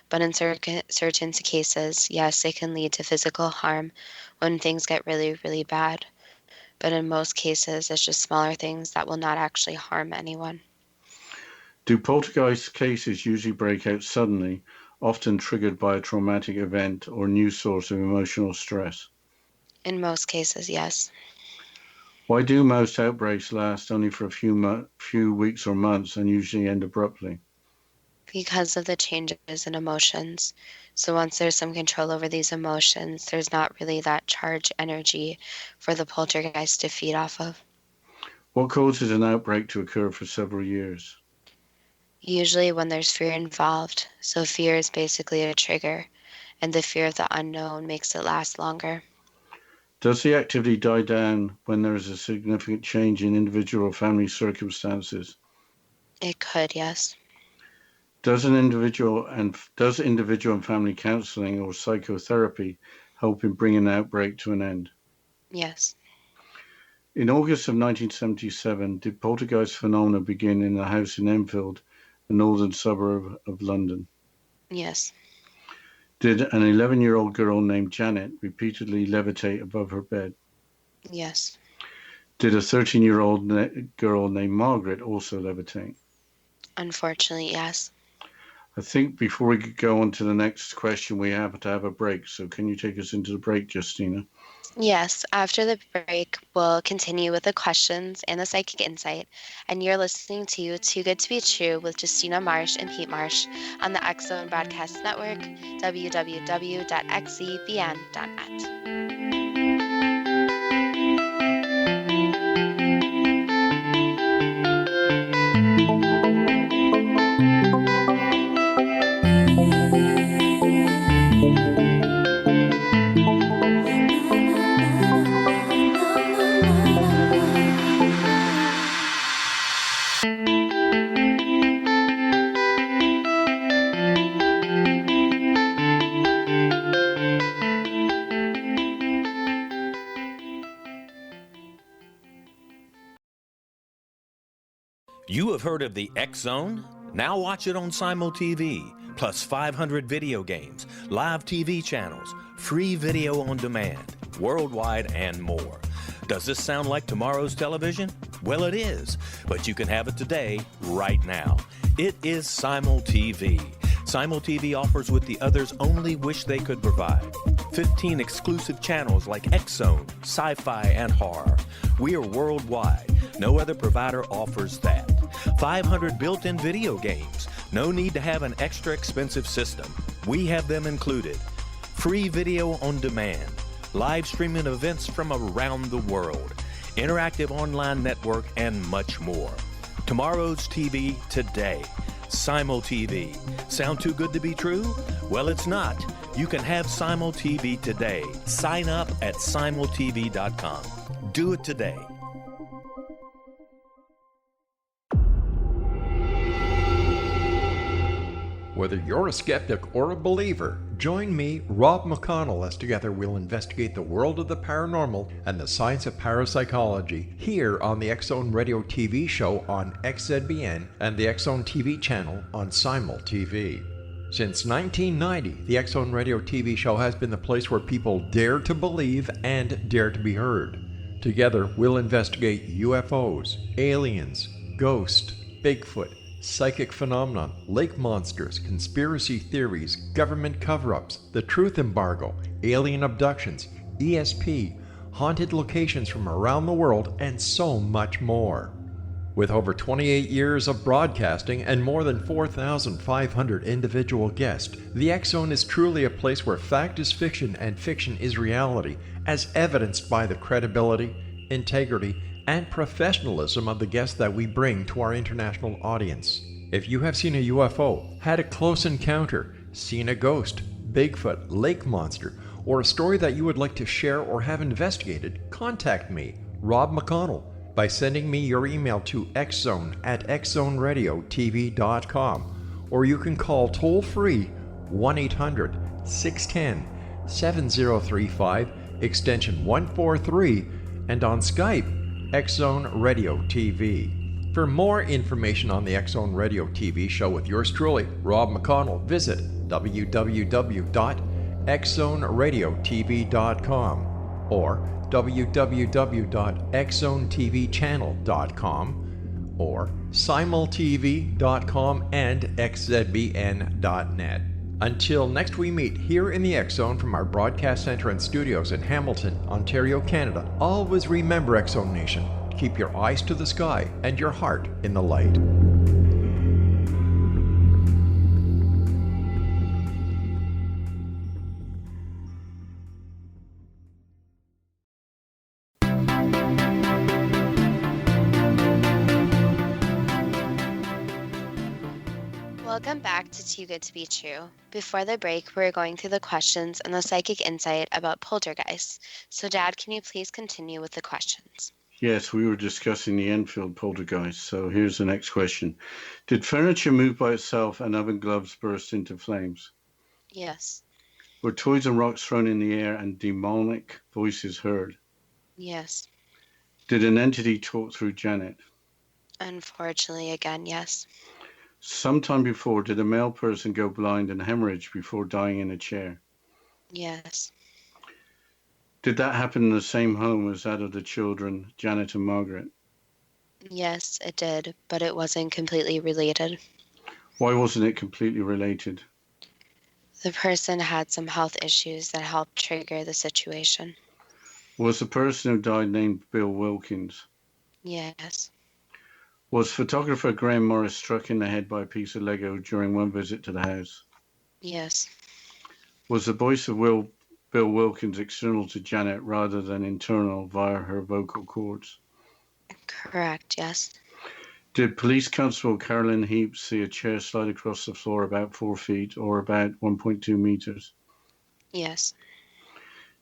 but in certain cases, yes, it can lead to physical harm when things get really, really bad. But in most cases, it's just smaller things that will not actually harm anyone. Do poltergeist cases usually break out suddenly, often triggered by a traumatic event or new source of emotional stress? In most cases, yes. Why do most outbreaks last only for a few weeks or months and usually end abruptly? Because of the changes in emotions. So once there's some control over these emotions, there's not really that charged energy for the poltergeist to feed off of. What causes an outbreak to occur for several years? Usually when there's fear involved. So fear is basically a trigger, and the fear of the unknown makes it last longer. Does the activity die down when there is a significant change in individual or family circumstances? It could, yes. Does individual and family counseling or psychotherapy help in bringing an outbreak to an end? Yes. In August of 1977, did poltergeist phenomena begin in a house in Enfield, a northern suburb of London? Yes. Did an 11-year-old girl named Janet repeatedly levitate above her bed? Yes. Did a 13-year-old girl named Margaret also levitate? Unfortunately, yes. I think before we could go on to the next question, we have to have a break. So can you take us into the break, Justina? Yes, after the break, we'll continue with the questions and the psychic insight. And you're listening to Too Good to Be True with Justina Marsh and Pete Marsh on the X Zone Broadcast Network, www.xzbn.net. You have heard of the X Zone? Now watch it on Simul TV, plus 500 video games, live TV channels, free video on demand, worldwide, and more. Does this sound like tomorrow's television? Well, it is, but you can have it today, right now. It is Simul TV. Simul TV offers what the others only wish they could provide. 15 exclusive channels like X Zone, sci-fi, and horror. We are worldwide. No other provider offers that. 500 built-in video games. No need to have an extra expensive system. We have them included. Free video on demand. Live streaming events from around the world. Interactive online network, and much more. Tomorrow's TV today. Simul TV. Sound too good to be true? Well, it's not. You can have Simul TV today. Sign up at simultv.com. Do it today. Whether you're a skeptic or a believer, join me, Rob McConnell, as together we'll investigate the world of the paranormal and the science of parapsychology here on the X Zone Radio TV show on XZBN and the X Zone TV channel on Simul TV. Since 1990, the X Zone Radio TV show has been the place where people dare to believe and dare to be heard. Together, we'll investigate UFOs, aliens, ghosts, Bigfoot, psychic phenomenon, lake monsters, conspiracy theories, government cover-ups, the truth embargo, alien abductions, ESP, haunted locations from around the world, and so much more. With over 28 years of broadcasting and more than 4,500 individual guests, the X Zone is truly a place where fact is fiction and fiction is reality, as evidenced by the credibility, integrity, and professionalism of the guests that we bring to our international audience. If you have seen a UFO, had a close encounter, seen a ghost, Bigfoot, lake monster, or a story that you would like to share or have investigated, contact me, Rob McConnell, by sending me your email to xzone@xzoneradiotv.com, or you can call toll-free 1-800-610-7035 extension 143, and on Skype, X-Zone Radio TV. For more information on the X-Zone Radio TV show with yours truly, Rob McConnell, visit www.xzoneradiotv.com or www.xzonetvchannel.com or simultv.com and xzbn.net. Until next we meet here in the X-Zone from our broadcast center and studios in Hamilton, Ontario, Canada, always remember, X-Zone Nation, keep your eyes to the sky and your heart in the light. Welcome back to Too Good to Be True. Before the break, we were going through the questions and the psychic insight about poltergeists. So, Dad, can you please continue with the questions? Yes, we were discussing the Enfield poltergeist. So here's the next question. Did furniture move by itself and oven gloves burst into flames? Yes. Were toys and rocks thrown in the air and demonic voices heard? Yes. Did an entity talk through Janet? Unfortunately, again, yes. Sometime before, did a male person go blind and hemorrhage before dying in a chair? Yes. Did that happen in the same home as that of the children, Janet and Margaret? Yes, it did, but it wasn't completely related. Why wasn't it completely related? The person had some health issues that helped trigger the situation. Was the person who died named Bill Wilkins? Yes. Was photographer Graham Morris struck in the head by a piece of Lego during one visit to the house? Yes. Was the voice of Bill Wilkins external to Janet rather than internal via her vocal cords? Correct, yes. Did Police Constable Carolyn Heaps see a chair slide across the floor about 4 feet or about 1.2 meters? Yes.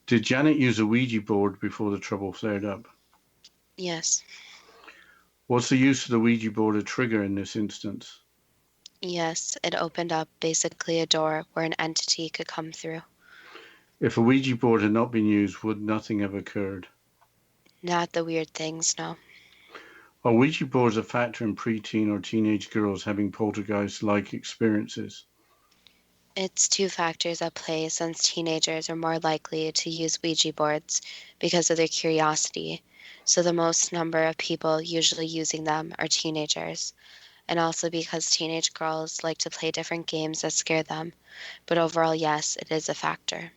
Did Janet use a Ouija board before the trouble flared up? Yes. Was the use of the Ouija board a trigger in this instance? Yes, it opened up basically a door where an entity could come through. If a Ouija board had not been used, would nothing have occurred? Not the weird things, no. Are Ouija boards a factor in preteen or teenage girls having poltergeist-like experiences? It's two factors at play since teenagers are more likely to use Ouija boards because of their curiosity. So the most number of people usually using them are teenagers, and also because teenage girls like to play different games that scare them. But overall, yes, it is a factor.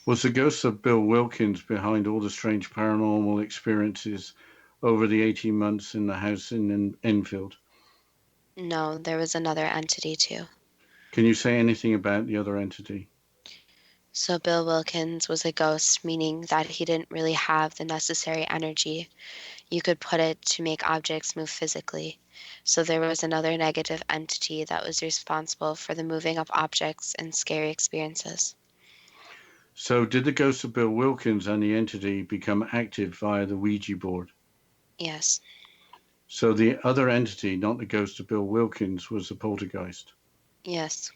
Was the ghost of Bill Wilkins behind all the strange paranormal experiences over the 18 months in the house in Enfield? No, there was another entity too. Can you say anything about the other entity? So Bill Wilkins was a ghost, meaning that he didn't really have the necessary energy. You could put it to make objects move physically. So there was another negative entity that was responsible for the moving of objects and scary experiences. So did the ghost of Bill Wilkins and the entity become active via the Ouija board? Yes. So the other entity, not the ghost of Bill Wilkins, was the poltergeist? Yes.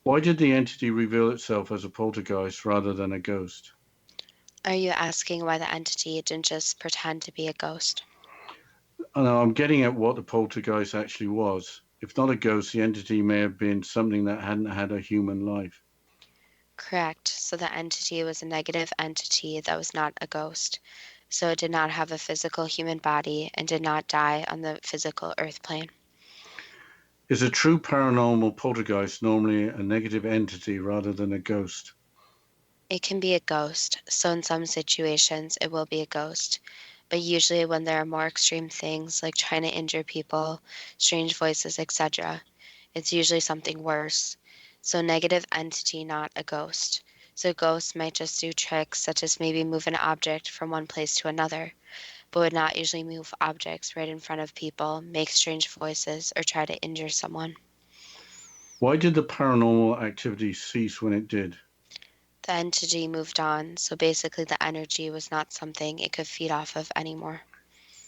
Why did the entity reveal itself as a poltergeist rather than a ghost? Are you asking why the entity didn't just pretend to be a ghost? No, I'm getting at what the poltergeist actually was. If not a ghost, the entity may have been something that hadn't had a human life. Correct. So the entity was a negative entity that was not a ghost. So it did not have a physical human body and did not die on the physical earth plane. Is a true paranormal poltergeist normally a negative entity rather than a ghost? It can be a ghost. So in some situations, it will be a ghost. But usually when there are more extreme things like trying to injure people, strange voices, etc., it's usually something worse. So negative entity, not a ghost. So ghosts might just do tricks such as maybe move an object from one place to another, but would not usually move objects right in front of people, make strange voices, or try to injure someone. Why did the paranormal activity cease when it did? The entity moved on, so basically the energy was not something it could feed off of anymore.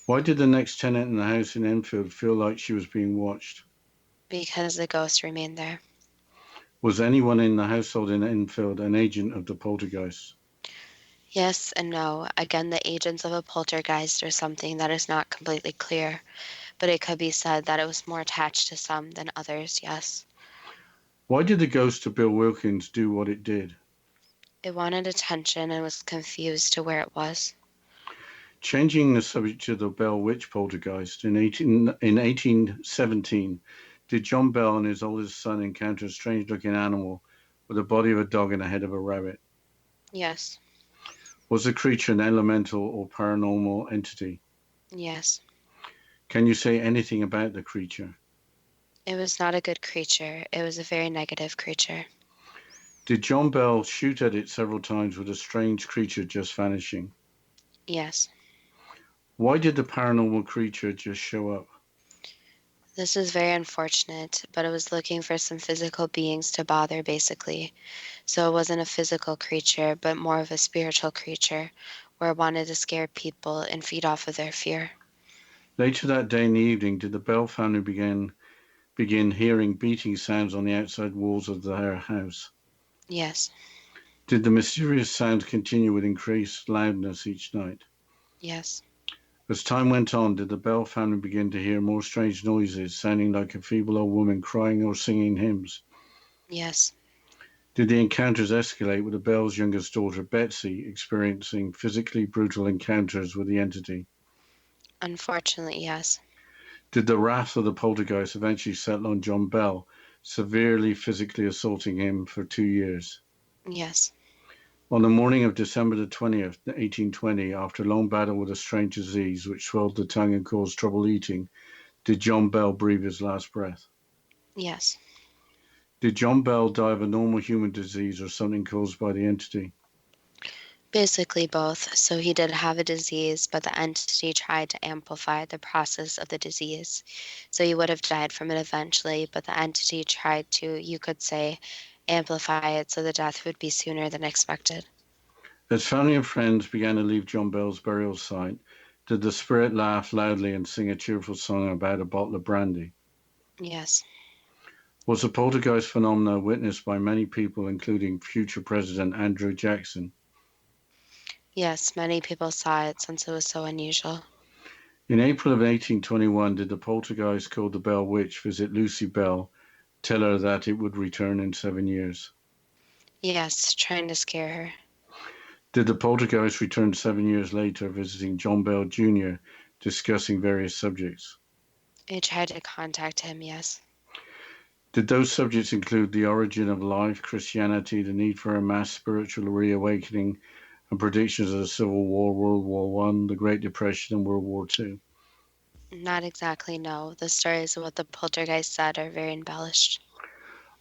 Why did the next tenant in the house in Enfield feel like she was being watched? Because the ghost remained there. Was anyone in the household in Enfield an agent of the poltergeist? Yes and no. Again, the agents of a poltergeist are something that is not completely clear, but it could be said that it was more attached to some than others, yes. Why did the ghost of Bill Wilkins do what it did? It wanted attention and was confused to where it was. Changing the subject to the Bell Witch poltergeist, in 1817, did John Bell and his oldest son encounter a strange-looking animal with the body of a dog and the head of a rabbit? Yes, Was the creature an elemental or paranormal entity? yes. Can you say anything about the creature? It was not a good creature. It was a very negative creature. Did John Bell shoot at it several times with a strange creature just vanishing? Yes. Why did the paranormal creature just show up? This is very unfortunate, but it was looking for some physical beings to bother, basically. So it wasn't a physical creature, but more of a spiritual creature, where it wanted to scare people and feed off of their fear. Later that day in the evening, did the Bell family begin hearing beating sounds on the outside walls of their house? Yes, Did the mysterious sounds continue with increased loudness each night? yes, As time went on, did the Bell family begin to hear more strange noises, sounding like a feeble old woman crying or singing hymns? yes. Did the encounters escalate with the Bell's youngest daughter, Betsy, experiencing physically brutal encounters with the entity? Unfortunately, yes. Did the wrath of the poltergeist eventually settle on John Bell, severely physically assaulting him for 2 years? Yes, On the morning of December the 20th, 1820, after a long battle with a strange disease which swelled the tongue and caused trouble eating, did John Bell breathe his last breath? yes. Did John Bell die of a normal human disease or something caused by the entity? Basically both. So he did have a disease, but the entity tried to amplify the process of the disease. So he would have died from it eventually, but the entity tried to, you could say, amplify it so the death would be sooner than expected. As family and friends began to leave John Bell's burial site, did the spirit laugh loudly and sing a cheerful song about a bottle of brandy? Yes, Was the poltergeist phenomena witnessed by many people, including future President Andrew Jackson? yes, many people saw it since it was so unusual. In April of 1821, did the poltergeist called the Bell Witch visit Lucy Bell, tell her that it would return in 7 years? Yes, trying to scare her. Did the poltergeist return 7 years later, visiting John Bell Jr., discussing various subjects? I tried to contact him, yes. Did those subjects include the origin of life, Christianity, the need for a mass spiritual reawakening, and predictions of the Civil War, World War I, the Great Depression, and World War II? Not exactly, no. The stories of what the poltergeist said are very embellished.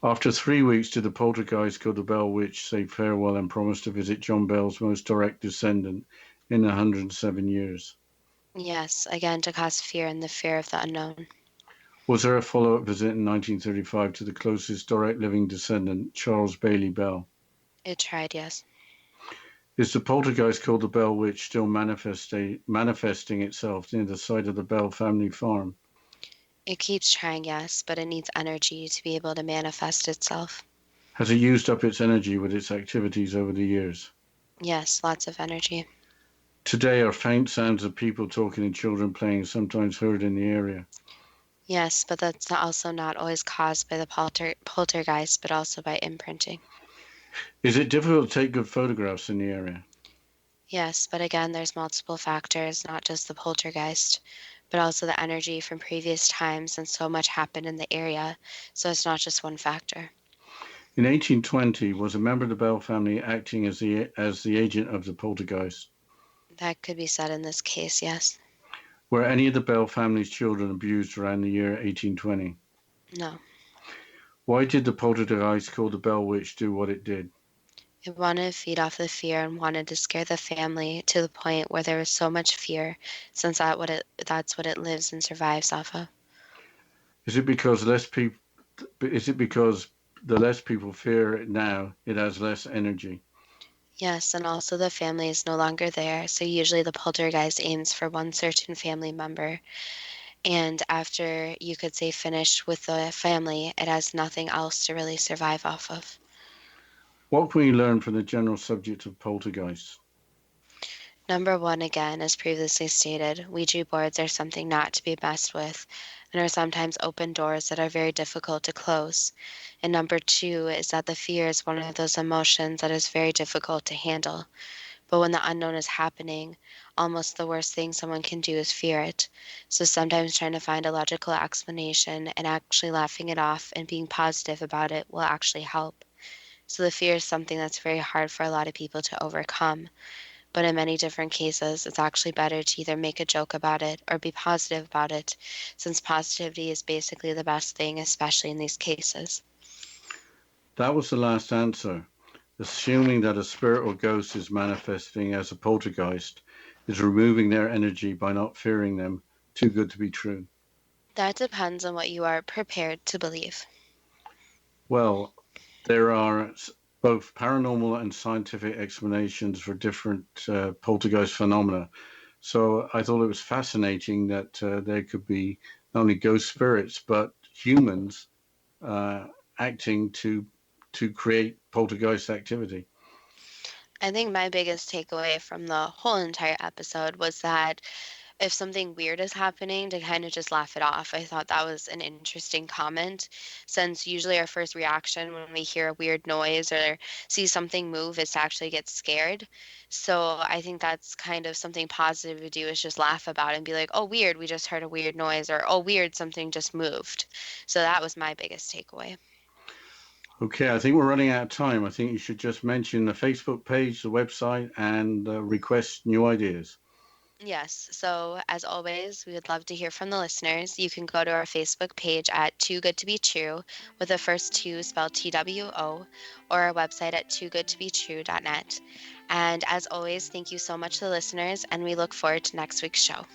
After 3 weeks, did the poltergeist called the Bell Witch say farewell and promise to visit John Bell's most direct descendant in 107 years? Yes, again to cause fear and the fear of the unknown. Was there a follow-up visit in 1935 to the closest direct living descendant, Charles Bailey Bell? It tried, yes. Is the poltergeist called the Bell Witch still manifesting itself near the site of the Bell family farm? It keeps trying, yes, but it needs energy to be able to manifest itself. Has it used up its energy with its activities over the years? Yes, lots of energy. Today are faint sounds of people talking and children playing sometimes heard in the area. Yes, but that's also not always caused by the poltergeist, but also by imprinting. Is it difficult to take good photographs in the area? Yes, but again, there's multiple factors, not just the poltergeist, but also the energy from previous times, and so much happened in the area, so it's not just one factor. In 1820, was a member of the Bell family acting as the agent of the poltergeist? That could be said in this case, yes. Were any of the Bell family's children abused around the year 1820? No. Why did the poltergeist called the Bell Witch do what it did? It wanted to feed off the fear and wanted to scare the family to the point where there was so much fear, since that's what it lives and survives off of. Is it because the less people fear it now, it has less energy? Yes, and also the family is no longer there, so usually the poltergeist aims for one certain family member, and after you could say finished with the family, it has nothing else to really survive off of. What can we learn from the general subject of poltergeists? Number one, again, as previously stated, Ouija boards are something not to be messed with and are sometimes open doors that are very difficult to close. And number two is that the fear is one of those emotions that is very difficult to handle. But when the unknown is happening, almost the worst thing someone can do is fear it. So sometimes trying to find a logical explanation and actually laughing it off and being positive about it will actually help. So the fear is something that's very hard for a lot of people to overcome. But in many different cases, it's actually better to either make a joke about it or be positive about it, since positivity is basically the best thing, especially in these cases. That was the last answer. Assuming that a spirit or ghost is manifesting as a poltergeist is removing their energy by not fearing them. Too good to be true. That depends on what you are prepared to believe. Well, there are both paranormal and scientific explanations for different poltergeist phenomena. So I thought it was fascinating that there could be not only ghost spirits, but humans acting to create poltergeist activity. I think my biggest takeaway from the whole entire episode was that if something weird is happening, to kind of just laugh it off. I thought that was an interesting comment, since usually our first reaction when we hear a weird noise or see something move is to actually get scared. So I think that's kind of something positive to do, is just laugh about it and be like, oh, weird, we just heard a weird noise, or oh, weird, something just moved. So that was my biggest takeaway. Okay, I think we're running out of time. I think you should just mention the Facebook page, the website, and request new ideas. Yes. So, as always, we would love to hear from the listeners. You can go to our Facebook page at Too Good to Be True, with the first two spelled TWO, or our website at togoodtobetrue.net. And as always, thank you so much to the listeners, and we look forward to next week's show.